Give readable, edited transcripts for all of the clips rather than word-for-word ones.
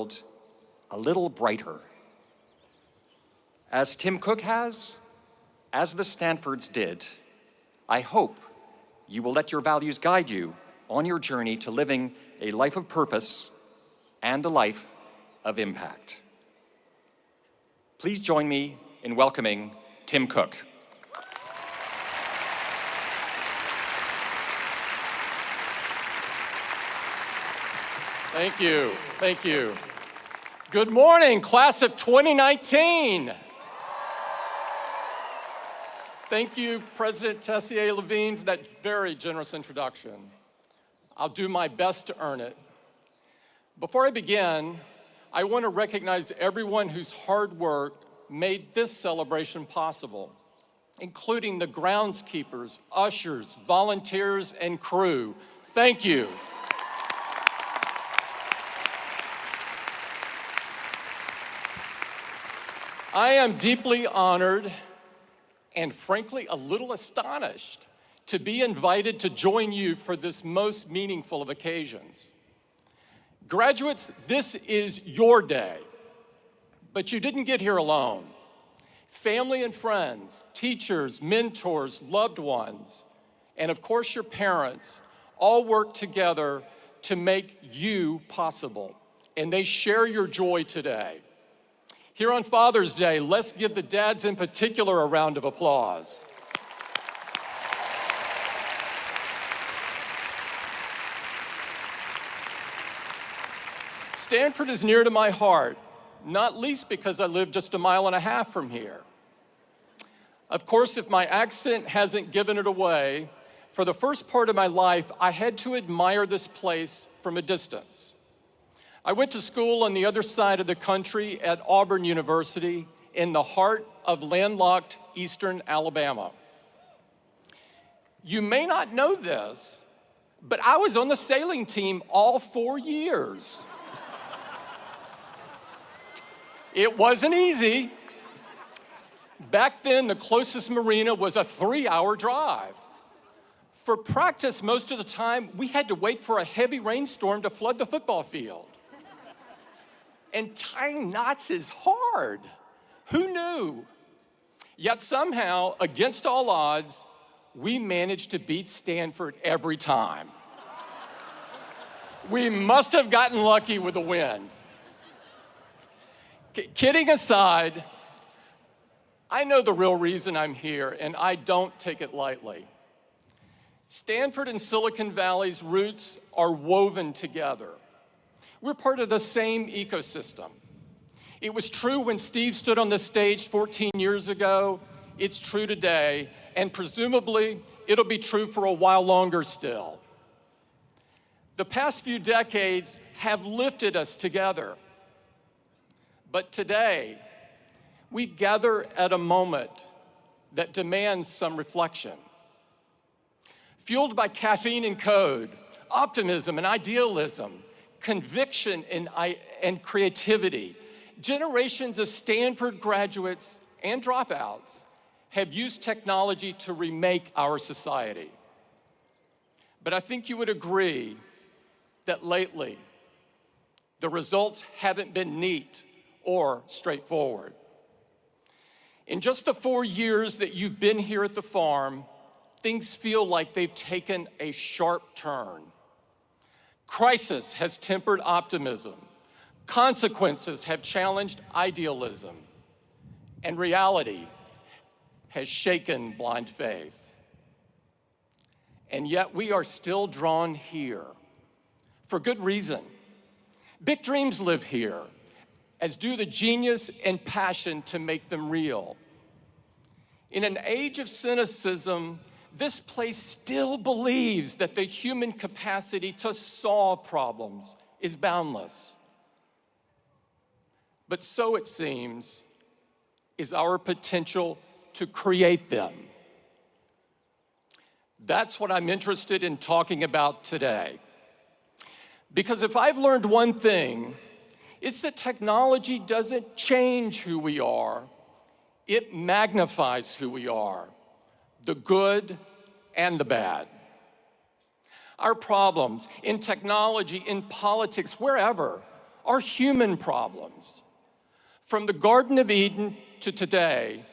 world a little brighter. As Tim Cook has, as the Stanfords did, I hope you will let your values guide you on your journey to living a life of purpose and a life of impact. Please join me in welcoming Tim Cook. Thank you, thank you. Good morning, class of 2019. Thank you, President Tessier-Levine, for that very generous introduction. I'll do my best to earn it. Before I begin, I want to recognize everyone whose hard work made this celebration possible, including the groundskeepers, ushers, volunteers, and crew. Thank you. I am deeply honored and frankly a little astonished to be invited to join you for this most meaningful of occasions. Graduates, this is your day, but you didn't get here alone. Family and friends, teachers, mentors, loved ones, and of course your parents all work together to make you possible, and they share your joy today. Here on Father's Day, let's give the dads in particular a round of applause. Stanford is near to my heart, not least because I live just a mile and a half from here. Of course, if my accent hasn't given it away, for the first part of my life, I had to admire this place from a distance. I went to school on the other side of the country at Auburn University in the heart of landlocked eastern Alabama. You may not know this, but I was on the sailing team all 4 years. It wasn't easy. Back then, the closest marina was a 3-hour drive. For practice, most of the time, we had to wait for a heavy rainstorm to flood the football field. And tying knots is hard. Who knew? Yet somehow, against all odds, we managed to beat Stanford every time. We must have gotten lucky with the wind. Kidding aside, I know the real reason I'm here, and I don't take it lightly. Stanford and Silicon Valley's roots are woven together. We're part of the same ecosystem. It was true when Steve stood on the stage 14 years ago. It's true today, and presumably, it'll be true for a while longer still. The past few decades have lifted us together. But today, we gather at a moment that demands some reflection. Fueled by caffeine and code, optimism and idealism, conviction and creativity, generations of Stanford graduates and dropouts have used technology to remake our society. But I think you would agree that lately, the results haven't been neat or straightforward. In just the 4 years that you've been here at the farm, things feel like they've taken a sharp turn. Crisis has tempered optimism. Consequences have challenged idealism. And reality has shaken blind faith. And yet we are still drawn here for good reason. Big dreams live here, as do the genius and passion to make them real. In an age of cynicism, this place still believes that the human capacity to solve problems is boundless. But so it seems is our potential to create them. That's what I'm interested in talking about today. Because if I've learned one thing, it's that technology doesn't change who we are, it magnifies who we are. The good and the bad. Our problems in technology, in politics, wherever, are human problems. From the Garden of Eden to today,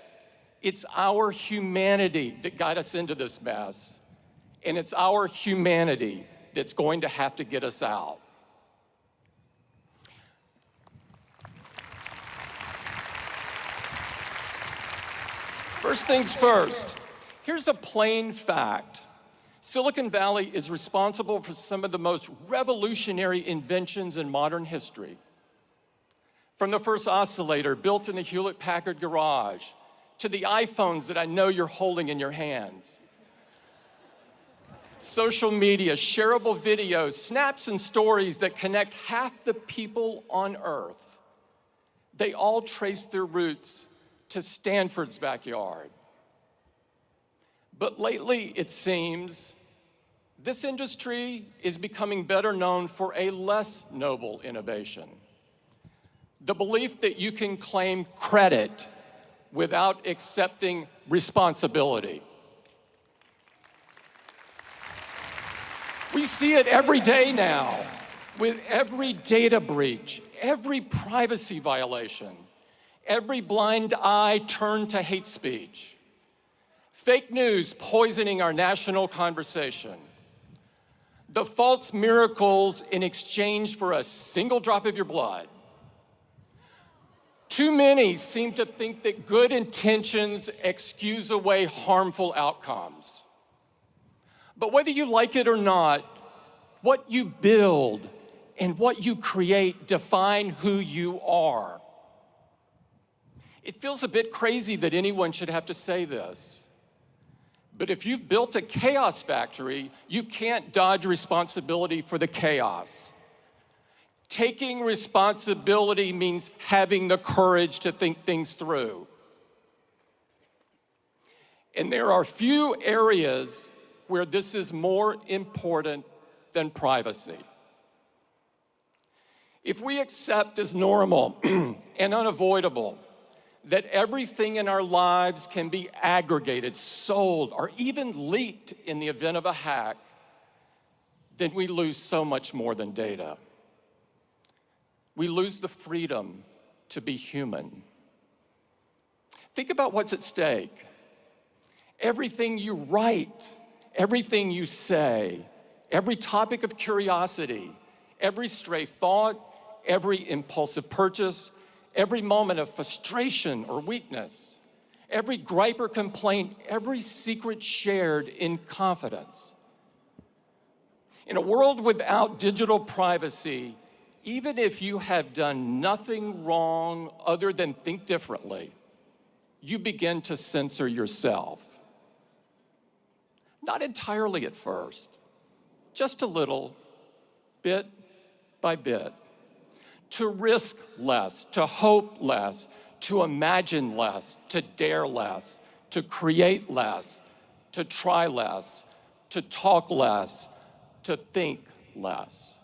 it's our humanity that got us into this mess, and it's our humanity that's going to have to get us out. First things first, here's a plain fact. Silicon Valley is responsible for some of the most revolutionary inventions in modern history. From the first oscillator built in the Hewlett-Packard garage, to the iPhones that I know you're holding in your hands. Social media, shareable videos, snaps and stories that connect half the people on Earth. They all trace their roots to Stanford's backyard. But lately, it seems, this industry is becoming better known for a less noble innovation. The belief that you can claim credit without accepting responsibility. We see it every day now, with every data breach, every privacy violation, every blind eye turned to hate speech, fake news poisoning our national conversation, the false miracles in exchange for a single drop of your blood. Too many seem to think that good intentions excuse away harmful outcomes. But whether you like it or not, what you build and what you create define who you are. It feels a bit crazy that anyone should have to say this. But if you've built a chaos factory, you can't dodge responsibility for the chaos. Taking responsibility means having the courage to think things through. And there are few areas where this is more important than privacy. If we accept as normal and unavoidable that everything in our lives can be aggregated, sold, or even leaked in the event of a hack, then we lose so much more than data. We lose the freedom to be human. Think about what's at stake. Everything you write, everything you say, every topic of curiosity, every stray thought, every impulsive purchase, every moment of frustration or weakness, every gripe or complaint, every secret shared in confidence. In a world without digital privacy, even if you have done nothing wrong other than think differently, you begin to censor yourself. Not entirely at first, just a little, bit by bit. To risk less, to hope less, to imagine less, to dare less, to create less, to try less, to talk less, to think less.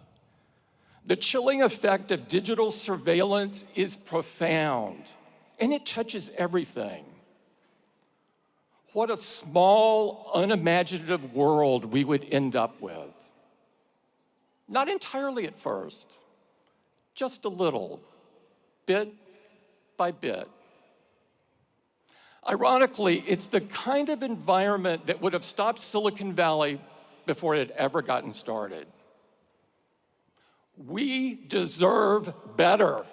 The chilling effect of digital surveillance is profound, and it touches everything. What a small, unimaginative world we would end up with. Not entirely at first, just a little, bit by bit. Ironically, it's the kind of environment that would have stopped Silicon Valley before it had ever gotten started. We deserve better.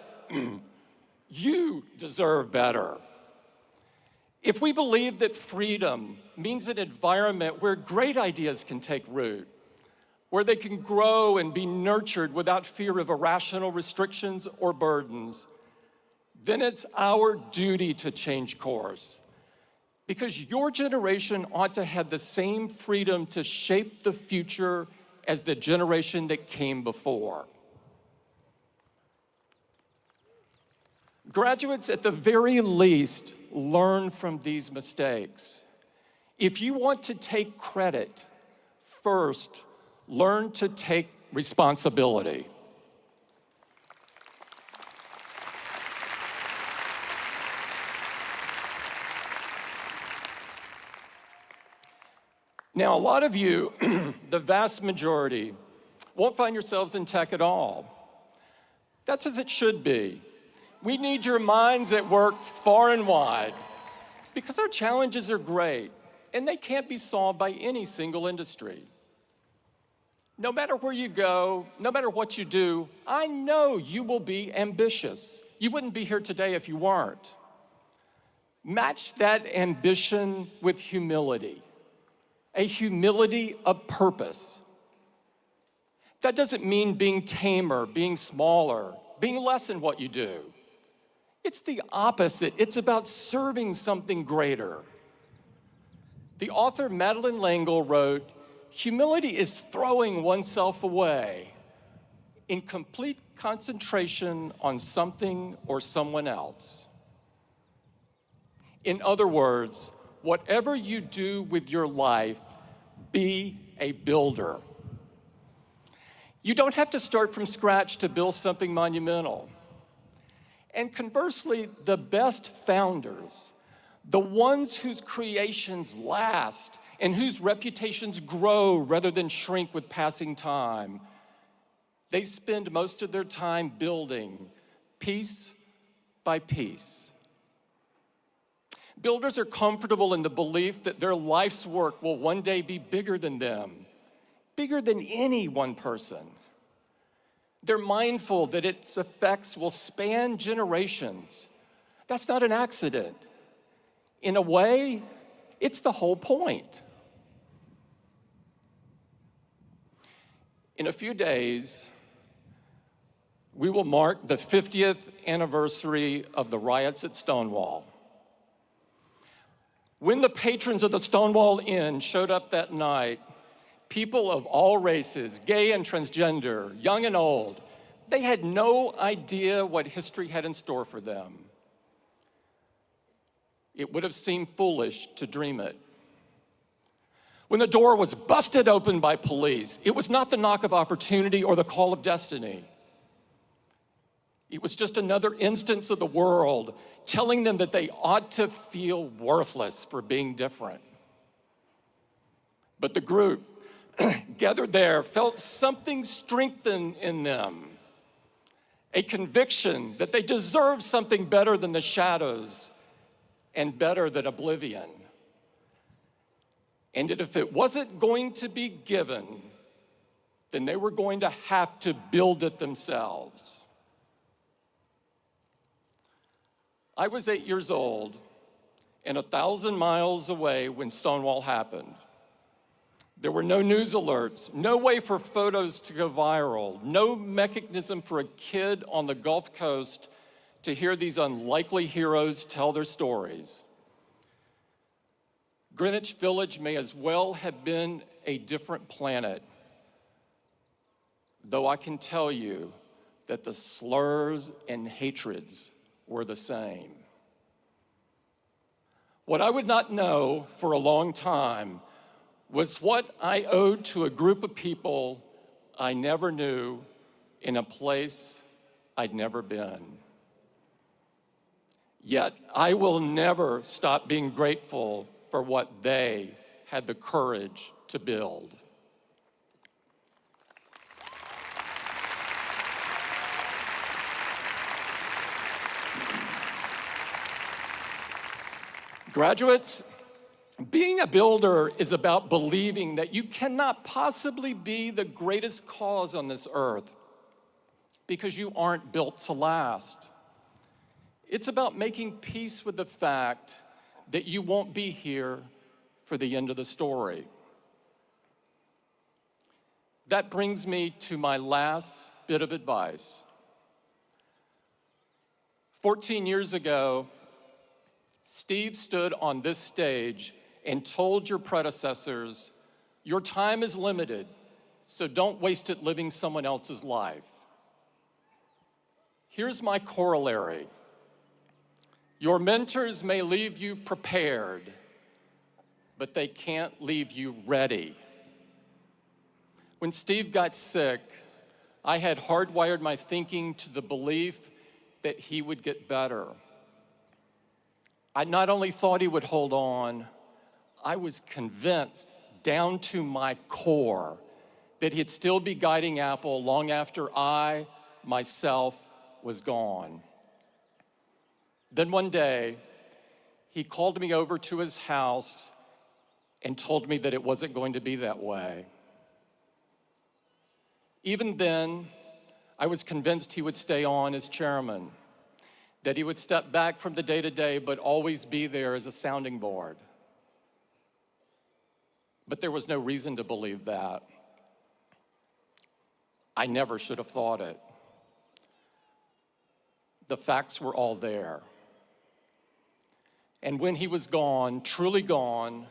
You deserve better. If we believe that freedom means an environment where great ideas can take root, where they can grow and be nurtured without fear of irrational restrictions or burdens, then it's our duty to change course. Because your generation ought to have the same freedom to shape the future as the generation that came before. Graduates, at the very least, learn from these mistakes. If you want to take credit, first, learn to take responsibility. Now, a lot of you, the vast majority, won't find yourselves in tech at all. That's as it should be. We need your minds at work far and wide because our challenges are great and they can't be solved by any single industry. No matter where you go, no matter what you do, I know you will be ambitious. You wouldn't be here today if you weren't. Match that ambition with humility, a humility of purpose. That doesn't mean being tamer, being smaller, being less in what you do. It's the opposite. It's about serving something greater. The author Madeleine L'Engle wrote, "Humility is throwing oneself away in complete concentration on something or someone else." In other words, whatever you do with your life, be a builder. You don't have to start from scratch to build something monumental. And conversely, the best founders, the ones whose creations last and whose reputations grow rather than shrink with passing time, they spend most of their time building piece by piece. Builders are comfortable in the belief that their life's work will one day be bigger than them, bigger than any one person. They're mindful that its effects will span generations. That's not an accident. In a way, it's the whole point. In a few days, we will mark the 50th anniversary of the riots at Stonewall. When the patrons of the Stonewall Inn showed up that night, people of all races, gay and transgender, young and old, they had no idea what history had in store for them. It would have seemed foolish to dream it. When the door was busted open by police, it was not the knock of opportunity or the call of destiny. It was just another instance of the world telling them that they ought to feel worthless for being different. But the group gathered there felt something strengthen in them, a conviction that they deserved something better than the shadows and better than oblivion. And that if it wasn't going to be given, then they were going to have to build it themselves. I was 8 years old and 1,000 miles away when Stonewall happened. There were no news alerts, no way for photos to go viral, no mechanism for a kid on the Gulf Coast to hear these unlikely heroes tell their stories. Greenwich Village may as well have been a different planet, though I can tell you that the slurs and hatreds were the same. What I would not know for a long time was what I owed to a group of people I never knew in a place I'd never been. Yet I will never stop being grateful for what they had the courage to build. Graduates, being a builder is about believing that you cannot possibly be the greatest cause on this earth because you aren't built to last. It's about making peace with the fact that you won't be here for the end of the story. That brings me to my last bit of advice. 14 years ago, Steve stood on this stage and told your predecessors, your time is limited, so don't waste it living someone else's life. Here's my corollary. Your mentors may leave you prepared, but they can't leave you ready. When Steve got sick, I had hardwired my thinking to the belief that he would get better. I not only thought he would hold on, I was convinced down to my core that he'd still be guiding Apple long after I, myself, was gone. Then one day, he called me over to his house and told me that it wasn't going to be that way. Even then, I was convinced he would stay on as chairman, that he would step back from the day-to-day but always be there as a sounding board. But there was no reason to believe that. I never should have thought it. The facts were all there. And when he was gone, truly gone,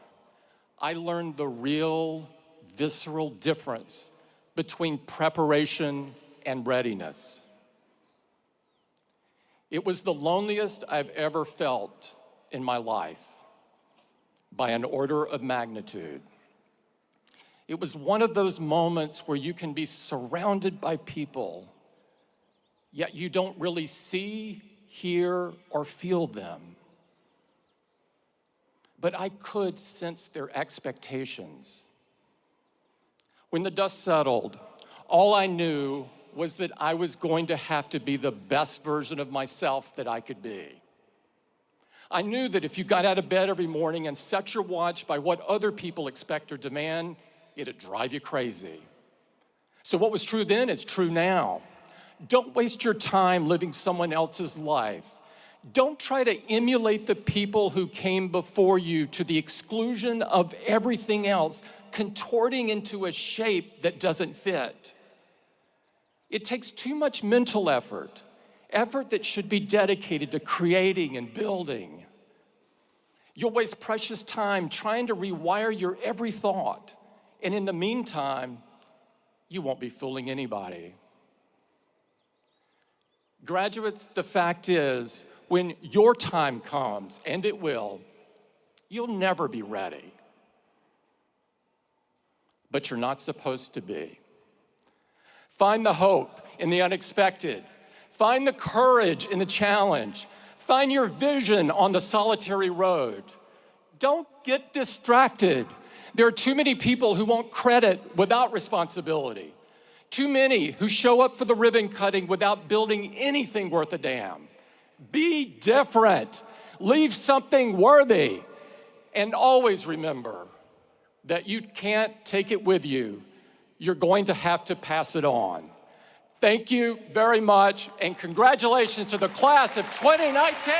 I learned the real, visceral difference between preparation and readiness. It was the loneliest I've ever felt in my life, by an order of magnitude. It was one of those moments where you can be surrounded by people, yet you don't really see, hear, or feel them. But I could sense their expectations. When the dust settled, all I knew was that I was going to have to be the best version of myself that I could be. I knew that if you got out of bed every morning and set your watch by what other people expect or demand, it'd drive you crazy. So what was true then is true now. Don't waste your time living someone else's life. Don't try to emulate the people who came before you to the exclusion of everything else, contorting into a shape that doesn't fit. It takes too much mental effort that should be dedicated to creating and building. You'll waste precious time trying to rewire your every thought, and in the meantime, you won't be fooling anybody. Graduates, the fact is, when your time comes, and it will, you'll never be ready. But you're not supposed to be. Find the hope in the unexpected. Find the courage in the challenge. Find your vision on the solitary road. Don't get distracted. There are too many people who want credit without responsibility. Too many who show up for the ribbon cutting without building anything worth a damn. Be different. Leave something worthy. And always remember that you can't take it with you. You're going to have to pass it on. Thank you very much, and congratulations to the class of 2019.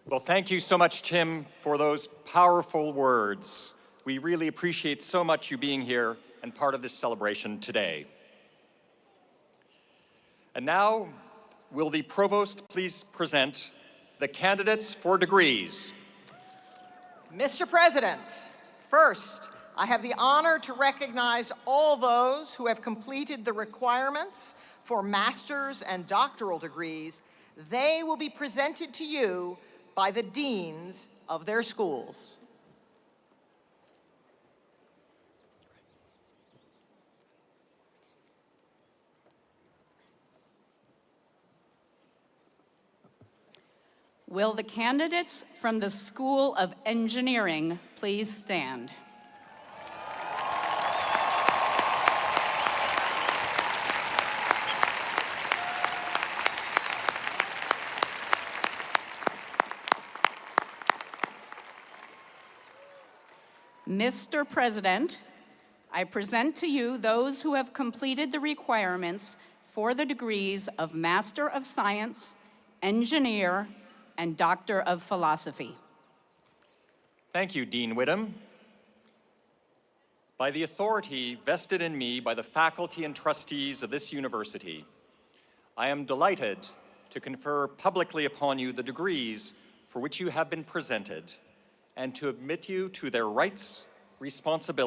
Well, thank you so much, Tim, for those powerful words. We really appreciate so much you being here and part of this celebration today. And now, will the provost please present the candidates for degrees? Mr. President, first, I have the honor to recognize all those who have completed the requirements for master's and doctoral degrees. They will be presented to you by the deans of their schools. Will the candidates from the School of Engineering please stand? Mr. President, I present to you those who have completed the requirements for the degrees of Master of Science, Engineer, and Doctor of Philosophy. Thank you, Dean Whittam. By the authority vested in me by the faculty and trustees of this university, I am delighted to confer publicly upon you the degrees for which you have been presented and to admit you to their rights, responsibilities,